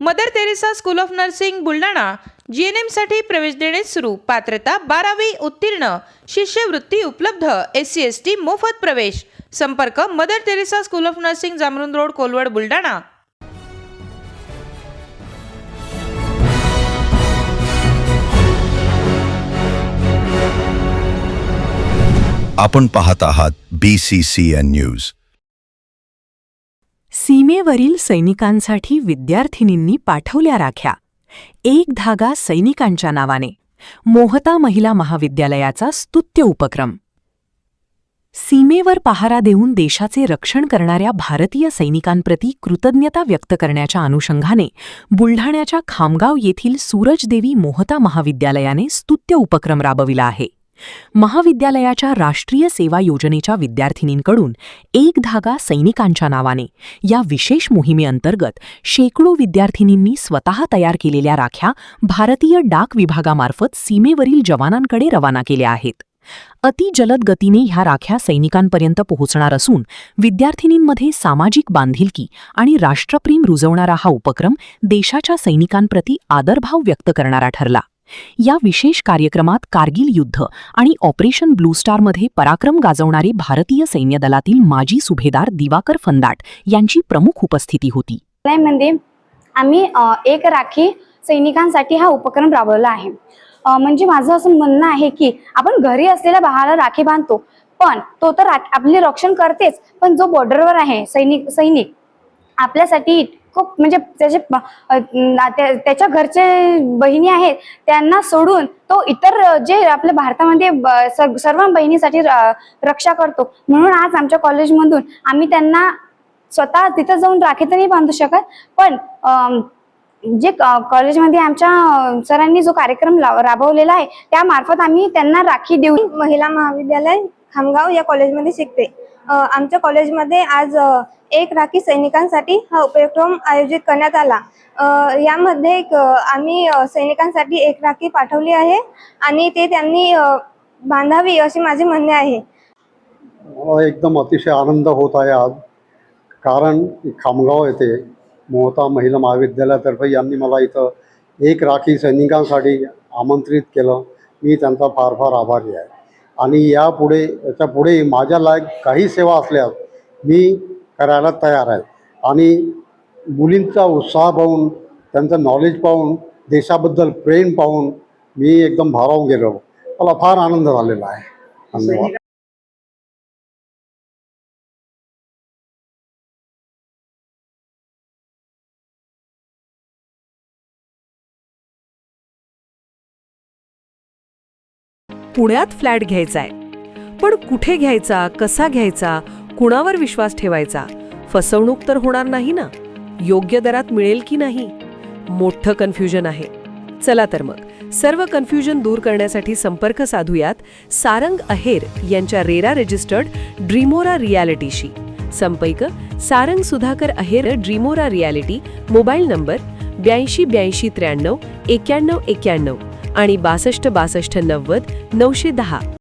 Mother Teresa school of nursing Buldhana GNM साठी प्रवेश देणे सुरू। पात्रता 12वी उत्तीर्ण, शिष्यवृत्ती उपलब्ध, SC ST मोफत प्रवेश। संपर्क Mother Teresa school of nursing, Jamrun road, Kolwad, Buldhana. आपण पाहत आहात BCCN न्यूज। सीमेवरील सैनिकांसाठी विद्यार्थिनींनी पाठवल्या राख्या। एक धागा सैनिकांच्या नावाने, मोहता महिला महाविद्यालयाचा स्तुत्य उपक्रम। सीमेवर पहारा देऊन देशाचे रक्षण करणाऱ्या भारतीय सैनिकांप्रती कृतज्ञता व्यक्त करण्याच्या अनुषंगाने बुलढाण्याच्या खामगाव येथील सूरजदेवी मोहता महाविद्यालयाने स्तुत्य उपक्रम राबविला आहे। महाविद्यालयाच्या राष्ट्रीय सेवा योजनेच्या विद्यार्थिनींकडून एक धागा सैनिकांच्या नावाने या विशेष मोहिमेअंतर्गत शेकडो विद्यार्थिनींनी स्वतः तयार केलेल्या राख्या भारतीय डाक विभागामार्फत सीमेवरील जवानांकडे रवाना केल्या आहेत। अति जलद गतीने ह्या राख्या सैनिकांपर्यंत पोहोचणार असून विद्यार्थिनींमध्ये सामाजिक बांधिलकी आणि राष्ट्रप्रेम रुजवणारा हा उपक्रम देशाच्या सैनिकांप्रती आदरभाव व्यक्त करणारा ठरला। या विशेष कार्यक्रमात कारगिल युद्ध आणि ऑपरेशन ब्लू स्टारमध्ये पराक्रम गाजवणारे भारतीय सैन्य दलातील माजी सुभेदार दिवाकर फंदाट यांची प्रमुख उपस्थिती होती। आम्ही एक राखी सैनिकांसाठी हा उपक्रम राबवला आहे। म्हणजे माझं असं म्हणणं आहे की आपण घरी असलेल्या भावाला राखी बांधतो, पण तो तर आपले रक्षण करतेच, पण जो बॉर्डरवर आहे सैनिक आपल्यासाठी खूप म्हणजे त्याच्या घरचे बहिणी आहेत त्यांना सोडून तो इतर जे आपल्या भारतामध्ये सर्व बहिणीसाठी रक्षा करतो। म्हणून आज आमच्या कॉलेजमधून आम्ही त्यांना स्वतः तिथे जाऊन राखी तर नाही बांधू शकत, पण जे कॉलेजमध्ये आमच्या सरांनी जो कार्यक्रम राबवलेला आहे त्यामार्फत आम्ही त्यांना राखी देऊ। महिला महाविद्यालय खामगाव या कॉलेजमध्ये शिकते। आमच्या कॉलेजमध्ये आज एक राखी सैनिकांसाठी हा उपक्रम आयोजित करण्यात आला। यामध्ये आम्ही सैनिकांसाठी एक राखी पाठवली आहे आणि ते त्यांनी बांधावी असे माझे म्हणणे आहे। मला एकदम अतिशय आनंद होत आहे आज, कारण खामगाव येथे मोहता महिला महाविद्यालयातर्फे यांनी मला इथं एक राखी सैनिकांसाठी आमंत्रित केलं। मी त्यांचा फार फार आभारी आहे आणि याच्या पुढे माझ्या लायक काही सेवा असल्यास मी करायला तयार आहे। आणि मुलींचा उत्साह पाहून, त्यांचं नॉलेज पाहून, देशाबद्दल प्रेम पाहून मी एकदम भारावून गेलो। मला फार आनंद झालेला आहे। धन्यवाद। पुण्यात फ्लॅट घ्यायचाय, पण कुठे घ्यायचा, कसा घ्यायचा, कुणावर विश्वास ठेवायचा? फसवणूक तर होणार नाही ना? योग्य दरात मिळेल की नाही? मोठं कन्फ्युजन आहे। चला तर मग सर्व कन्फ्युजन दूर करण्यासाठी संपर्क साधूयात सारंग अहेर यांच्या रेरा रजिस्टर्ड ड्रीमोरा रियालिटीशी। संपर्क सारंग सुधाकर अहेर, ड्रीमोरा रियालिटी, मोबाईल नंबर 82 83 93 91 आणि 62 62 90 910।